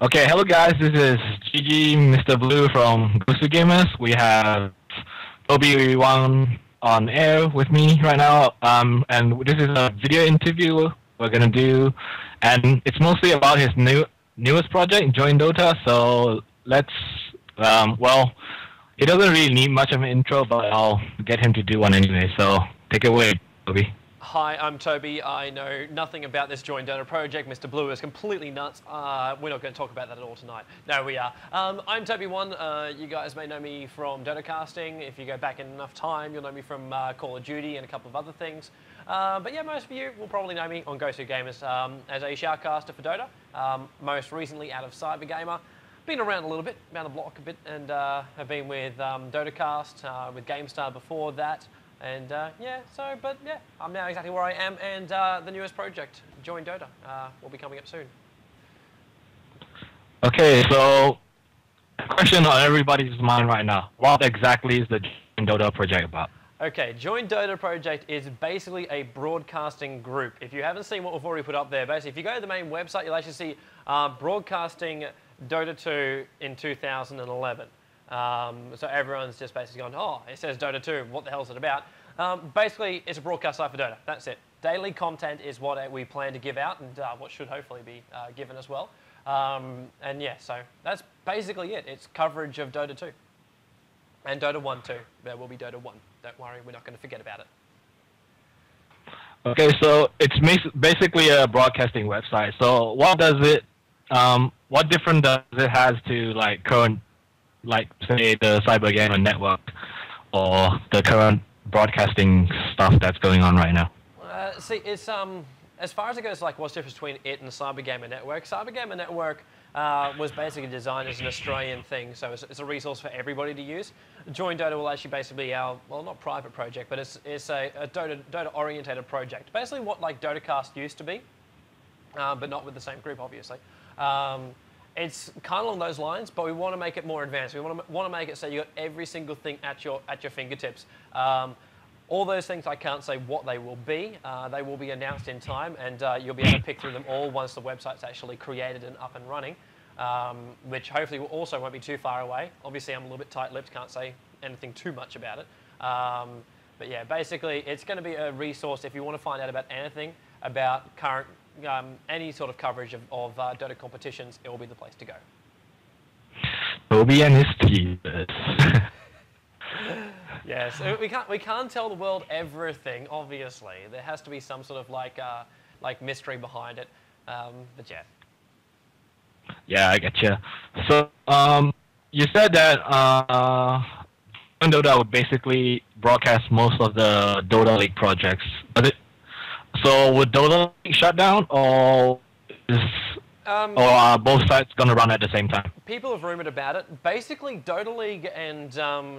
Okay, hello guys, this is Gigi, Mr. Blue from Gosu Gamers. We have Tobi Wan on air with me right now, and this is a video interview we're gonna do, and it's mostly about his newest project, Join Dota. So let's, well, he doesn't really need much of an intro, but I'll get him to do one anyway. So take it away, Tobi. Hi, I'm Toby. I know nothing about this Join Dota project. Mr. Blue is completely nuts. We're not going to talk about that at all tonight. No, we are. I'm Tobi Wan. You guys may know me from Dota casting. If you go back in enough time, you'll know me from Call of Duty and a couple of other things. But yeah, most of you will probably know me on Gosu Gamers as a shoutcaster for Dota. Most recently out of Cybergamer. Been around a little bit, around the block a bit, and have been with DotaCast, with GameStar before that. And yeah, I'm now exactly where I am, and the newest project, Join Dota, will be coming up soon. Okay, so question on everybody's mind right now: what exactly is the Join Dota project about? Okay, Join Dota project is basically a broadcasting group. If you haven't seen what we've already put up there, basically, if you go to the main website, you'll actually see broadcasting Dota 2 in 2011. So everyone's just basically gone, oh, it says Dota 2, what the hell is it about? Basically, it's a broadcast site for Dota, that's it. Daily content is what we plan to give out, and what should hopefully be given as well. And yeah, so that's basically it. It's coverage of Dota 2. And Dota 1 too. There will be Dota 1. Don't worry, we're not going to forget about it. Okay, so it's basically a broadcasting website. So what does it, what different does it has to like current, like say the Cybergamer network or the current broadcasting stuff that's going on right now? See, it's as far as it goes, like what's the difference between it and the Cybergamer network? Cybergamer network was basically designed as an Australian thing, so it's a resource for everybody to use. Join Dota will actually basically be our, well, not private project, but it's a Dota-orientated project. Basically what like DotaCast used to be, but not with the same group, obviously. It's kind of along those lines, but we want to make it more advanced. We want to make it so you got every single thing at your fingertips. All those things I can't say what they will be. They will be announced in time, and you'll be able to pick through them all once the website's actually created and up and running, which hopefully also won't be too far away. Obviously, I'm a little bit tight-lipped, can't say anything too much about it. But yeah, basically, it's going to be a resource if you want to find out about anything about current, any sort of coverage of Dota competitions. It will be the place to go. Toby and his teasers. Yes, we can't tell the world everything. Obviously, there has to be some sort of like mystery behind it. But yeah. Yeah, I getcha. So you said that Dota would basically broadcast most of the Dota League projects. So would Dota League shut down, or are both sites going to run at the same time? People have rumoured about it. Basically, Dota League and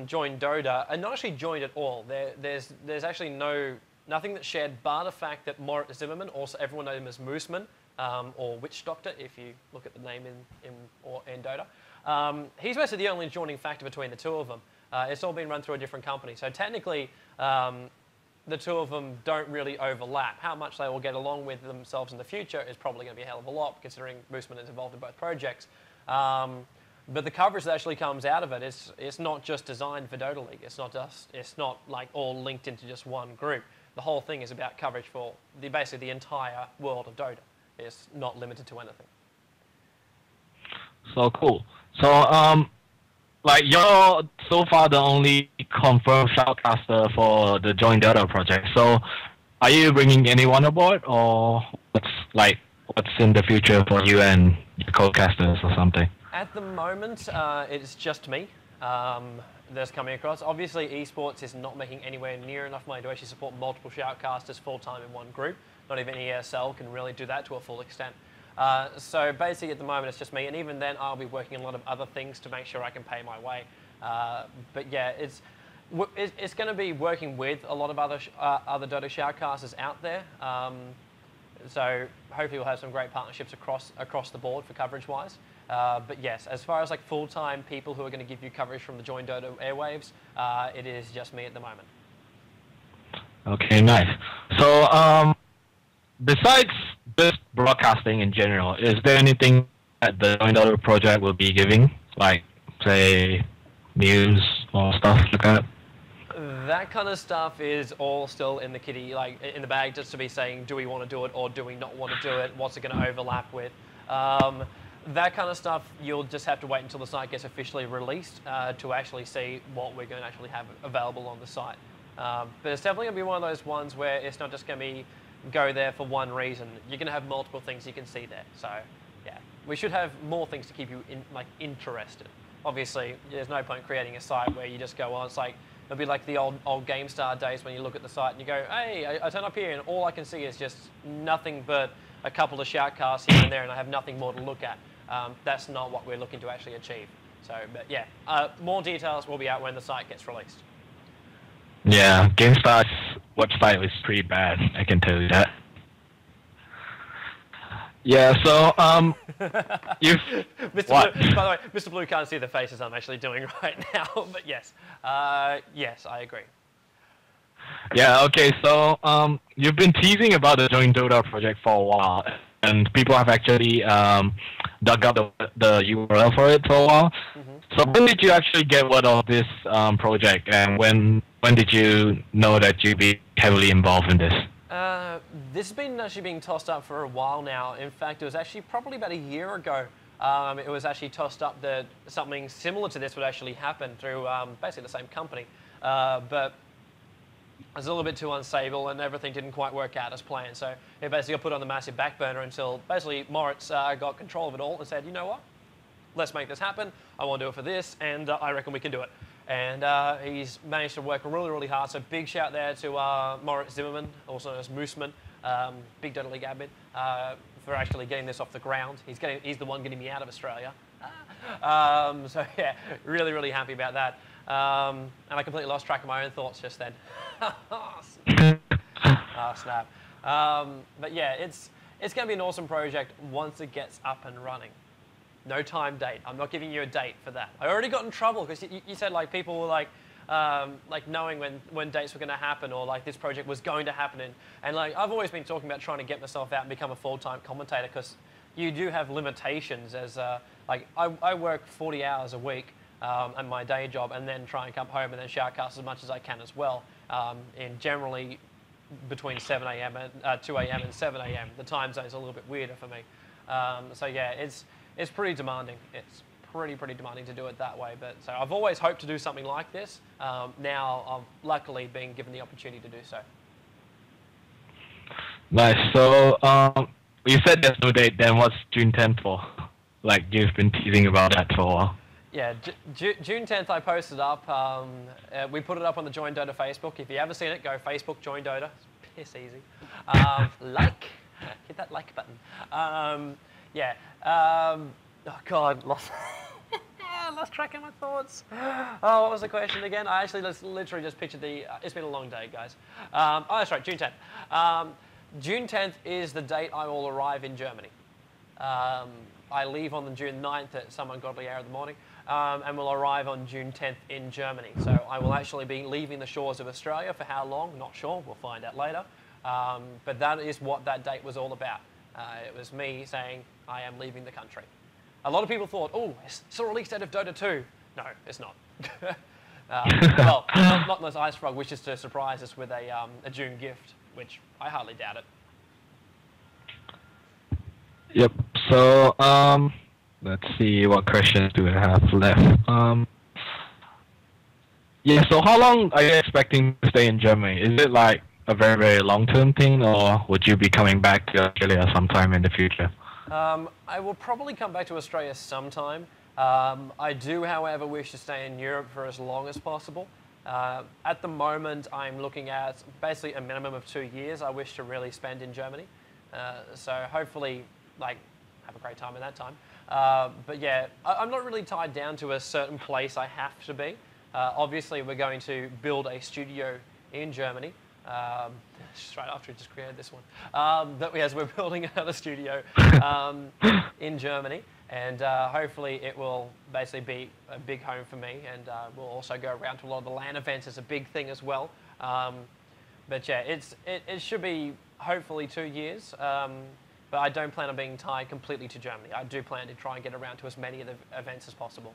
Join Dota are not actually joined at all. There's actually nothing that's shared, bar the fact that Moritz Zimmerman, also everyone knows him as Mooseman, or Witch Doctor, if you look at the name in Dota. He's basically the only joining factor between the two of them. It's all been run through a different company. So technically, the two of them don't really overlap. How much they will get along with themselves in the future is probably going to be a hell of a lot, considering Mooseman is involved in both projects. But the coverage that actually comes out of it it's not just designed for Dota League. It's not like all linked into just one group. The whole thing is about coverage for basically the entire world of Dota. It's not limited to anything. So cool. So like you're so far the only confirmed shoutcaster for the Join Dota project. So are you bringing anyone aboard, or what's in the future for you and your co-casters or something? At the moment, it's just me that's coming across. Obviously, esports is not making anywhere near enough money to actually support multiple shoutcasters full-time in one group. Not even ESL can really do that to a full extent. So basically at the moment it's just me, and even then I'll be working on a lot of other things to make sure I can pay my way. But yeah, it's going to be working with a lot of other Dota shoutcasters out there. So hopefully we'll have some great partnerships across the board for coverage-wise. But yes, as far as like full-time people who are going to give you coverage from the Join Dota airwaves, it is just me at the moment. Okay, nice. So besides just broadcasting in general, is there anything that the joint daughter project will be giving, like say news or stuff like that? That kind of stuff is all still in the kitty, like in the bag, just to be saying, do we want to do it or do we not want to do it? What's it going to overlap with? That kind of stuff, you'll just have to wait until the site gets officially released to actually see what we're going to actually have available on the site. But it's definitely going to be one of those ones where it's not just going to be go there for one reason. You're going to have multiple things you can see there. So, yeah, we should have more things to keep you interested. Obviously, there's no point creating a site where you just go on. It's like it'll be like the old GameStar days when you look at the site and you go, hey, I turn up here and all I can see is just nothing but a couple of shoutcasts here and there, and I have nothing more to look at. That's not what we're looking to actually achieve. So, but yeah, more details will be out when the site gets released. Yeah, GameStar's website was pretty bad, I can tell you that. Yeah, so you've Mr. what? Blue, by the way, Mr. Blue can't see the faces I'm actually doing right now, but yes, yes, I agree. Yeah, okay, so you've been teasing about the Join Dota project for a while, and people have actually dug up the URL for it for a while. Mm-hmm. So when did you actually get word of this project, and when did you know that you'd be heavily involved in this? This has been actually being tossed up for a while now. In fact, it was actually probably about a year ago. It was actually tossed up that something similar to this would actually happen through basically the same company. But it was a little bit too unstable and everything didn't quite work out as planned. So it basically got put on the massive back burner until basically Moritz got control of it all and said, you know what, let's make this happen. I want to do it for this and I reckon we can do it. And he's managed to work really, really hard. So big shout there to Moritz Zimmerman, also known as Mooseman, big Dota League admin, for actually getting this off the ground. He's the one getting me out of Australia. So yeah, really, really happy about that. And I completely lost track of my own thoughts just then. Oh, snap. But yeah, it's going to be an awesome project once it gets up and running. No time date. I'm not giving you a date for that. I already got in trouble because you said like people were like knowing when dates were going to happen or like this project was going to happen. And like I've always been talking about trying to get myself out and become a full-time commentator because you do have limitations as like I work 40 hours a week at my day job and then try and come home and then shoutcast as much as I can as well. And generally between 7 a.m. and 2 a.m. and 7 a.m. The time zone's a little bit weirder for me. So yeah, it's pretty demanding. It's pretty demanding to do it that way. But so I've always hoped to do something like this. Now I'm luckily being given the opportunity to do so. Nice. So you said there's no date. Then what's June 10th for? Like you've been teasing about that for a while. Yeah, June 10th I posted up. We put it up on the Join Dota Facebook. If you haven't seen it, go Facebook Join Dota. It's piss easy. Hit that like button. Yeah. Oh God, lost track of my thoughts. Oh, what was the question again? I actually literally just pictured it's been a long day, guys. Oh, that's right, June 10th. June 10th is the date I will arrive in Germany. I leave on the June 9th at some ungodly hour of the morning, and will arrive on June 10th in Germany. So I will actually be leaving the shores of Australia for how long? Not sure. We'll find out later. But that is what that date was all about. It was me saying I am leaving the country. A lot of people thought, oh, it's the release date of Dota 2. No, it's not. Well, not unless Ice Frog wishes to surprise us with a June gift, which I hardly doubt it. Yep. So let's see what questions do we have left. Yeah. So how long are you expecting to stay in Germany? Is it like a very, very long-term thing, or would you be coming back to Australia sometime in the future? I will probably come back to Australia sometime. I do, however, wish to stay in Europe for as long as possible. At the moment, I'm looking at basically a minimum of 2 years I wish to really spend in Germany. So hopefully, like, have a great time in that time. But yeah, I'm not really tied down to a certain place I have to be. Obviously, we're going to build a studio in Germany. Just right after we just created this one. As we're building another studio in Germany, and hopefully it will basically be a big home for me, and we'll also go around to a lot of the LAN events as a big thing as well. But yeah, it should be hopefully 2 years. But but I don't plan on being tied completely to Germany. I do plan to try and get around to as many of the events as possible.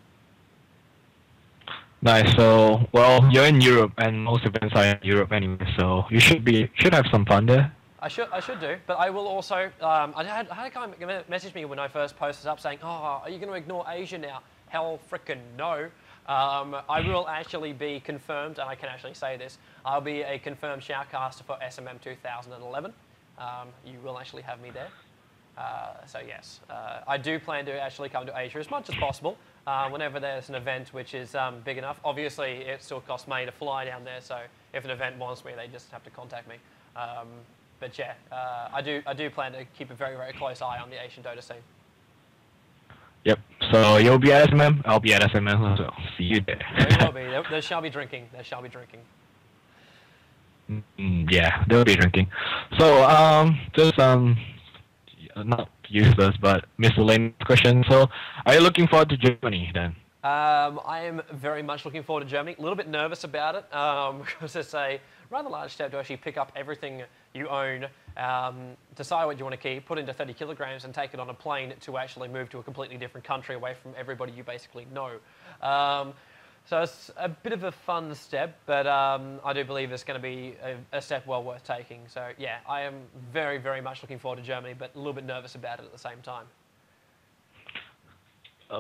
Nice. So, well, you're in Europe, and most events are in Europe anyway. So you should have some fun there. I should do, but I will also. I had a guy message me when I first posted up saying, "Oh, are you going to ignore Asia now?" Hell, frickin' no. I will actually be confirmed, and I can actually say this. I'll be a confirmed shoutcaster for SMM 2011. You will actually have me there. So yes, I do plan to actually come to Asia as much as possible. Whenever there's an event which is big enough. Obviously, it still costs money to fly down there, so if an event wants me, they just have to contact me. But yeah, I do plan to keep a very, very close eye on the Asian Dota scene. Yep. So you'll be at SMM, I'll be at SMM as well. See you there. There will be. There shall be drinking. There shall be drinking. Yeah, they'll be drinking. So just not useless but miscellaneous question. So are you looking forward to Germany then? I am very much looking forward to Germany. A little bit nervous about it because it's a rather large step to actually pick up everything you own, decide what you want to keep, put into 30 kilograms and take it on a plane to actually move to a completely different country away from everybody you basically know. So it's a bit of a fun step, but I do believe it's going to be a step well worth taking. So yeah, I am very, very much looking forward to Germany, but a little bit nervous about it at the same time.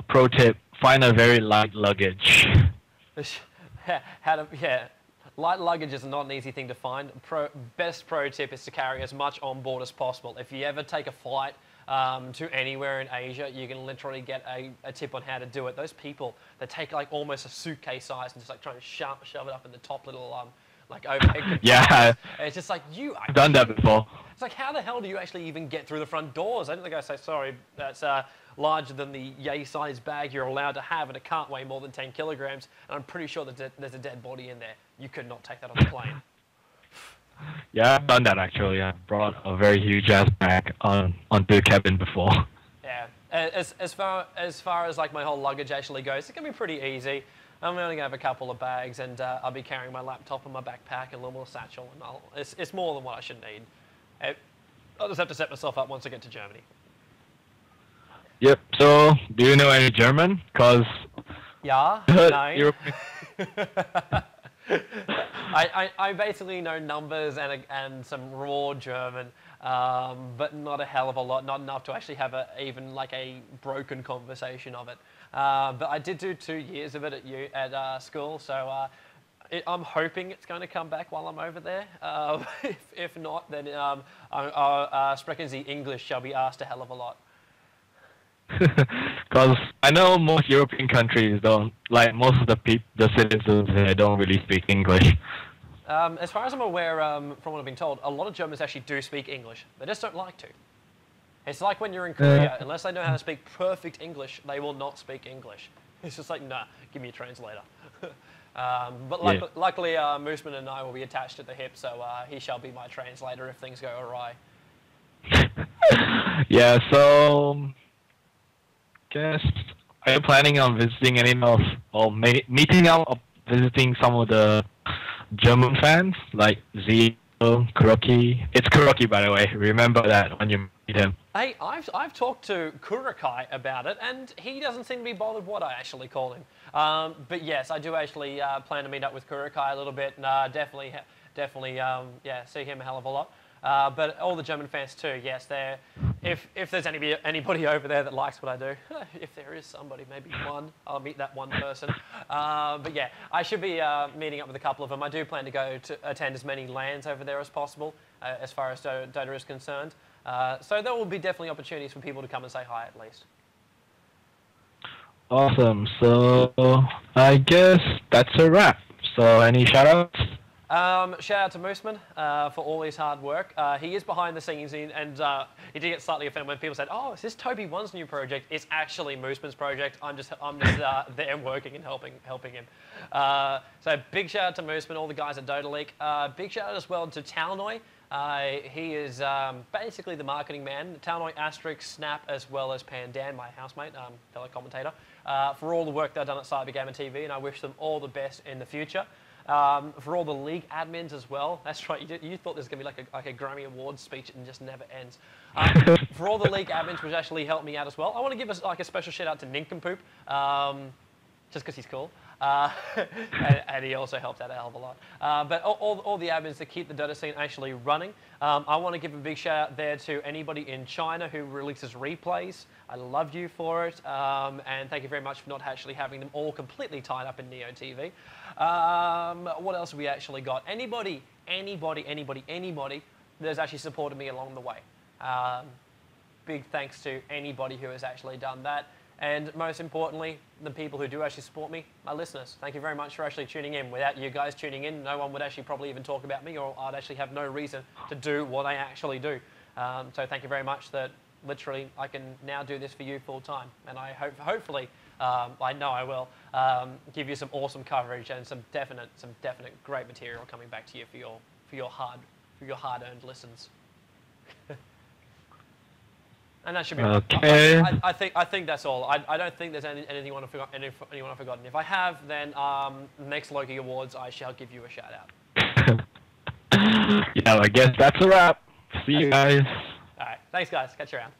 Pro tip, find a very light luggage. Light luggage is not an easy thing to find. Best pro tip is to carry as much on board as possible. If you ever take a flight to anywhere in Asia, you can literally get a tip on how to do it. Those people that take like almost a suitcase size and just like trying to shove it up in the top little like overhead. Yeah, it's just like I've done that before. It's like, how the hell do you actually even get through the front doors? I don't think I say, sorry, that's larger than the yay-sized bag you're allowed to have, and it can't weigh more than 10 kilograms. And I'm pretty sure that there's a dead body in there. You could not take that on the plane. Yeah, I've done that actually. I brought a very huge ass bag onto the cabin before. Yeah, as far as like my whole luggage actually goes, it can be pretty easy. I'm only gonna have a couple of bags, and I'll be carrying my laptop and my backpack and a little more satchel, and it's more than what I should need. I'll just have to set myself up once I get to Germany. Yep. So, do you know any German? Cause yeah, no. I basically know numbers and some raw German, but not a hell of a lot. Not enough to actually have even like a broken conversation of it. But I did do 2 years of it at school, so I'm hoping it's going to come back while I'm over there. If not, then sprechen Sie English shall be asked a hell of a lot. Because I know most European countries don't, like most of the citizens there don't really speak English. As far as I'm aware, from what I've been told, a lot of Germans actually do speak English. They just don't like to. It's like when you're in Korea, unless they know how to speak perfect English, they will not speak English. It's just like, nah, give me a translator. But luckily, Mooseman and I will be attached at the hip, so he shall be my translator if things go awry. Yeah, so guess, are you planning on visiting any of, or meeting out or visiting some of the German fans, like Zio, Kuroki? It's Kuroki, by the way. Remember that when you meet him. Hey, I've talked to Kurokai about it, and he doesn't seem to be bothered what I actually call him. But yes, I do actually plan to meet up with Kurokai a little bit, and definitely, yeah, see him a hell of a lot. But all the German fans too, yes, if there's anybody over there that likes what I do, if there is somebody, maybe one, I'll meet that one person. But yeah, I should be meeting up with a couple of them. I do plan to go to attend as many LANs over there as possible, as far as Dota is concerned. So there will be definitely opportunities for people to come and say hi at least. Awesome. So I guess that's a wrap. So any shout-outs? Shout out to Mooseman for all his hard work. He is behind the scenes, and he did get slightly offended when people said, "Oh, is this Tobi Wan's new project?" It's actually Mooseman's project. I'm just there working and helping him. So big shout out to Mooseman, all the guys at Dota League. Big shout out as well to Talnoy. He is basically the marketing man. Talnoy, Asterix, Snap, as well as Pandan, my housemate, fellow commentator, for all the work they've done at Cybergamer TV, and I wish them all the best in the future. For all the league admins as well. That's right. You thought there's going to be like a Grammy Awards speech and just never ends. For all the league admins, which actually helped me out as well. I want to give us like a special shout out to Nincompoop, just because he's cool. And he also helped out a hell of a lot. But all the admins that keep the Dota scene actually running. I want to give a big shout out there to anybody in China who releases replays. I love you for it. And thank you very much for not actually having them all completely tied up in Neo TV. What else have we actually got? Anybody that's actually supported me along the way. Big thanks to anybody who has actually done that. And most importantly, the people who do actually support me, my listeners. Thank you very much for actually tuning in. Without you guys tuning in, no one would actually probably even talk about me, or I'd actually have no reason to do what I actually do. So thank you very much that literally I can now do this for you full time. And I hopefully, I know I will, give you some awesome coverage and some definite great material coming back to you for your hard-earned listens. And that should be okay. I think that's all. I don't think there's anyone I've forgotten. If I have, then next Loki Awards I shall give you a shout out. Yeah, I guess that's a wrap. See you guys. All right, thanks guys. Catch you around.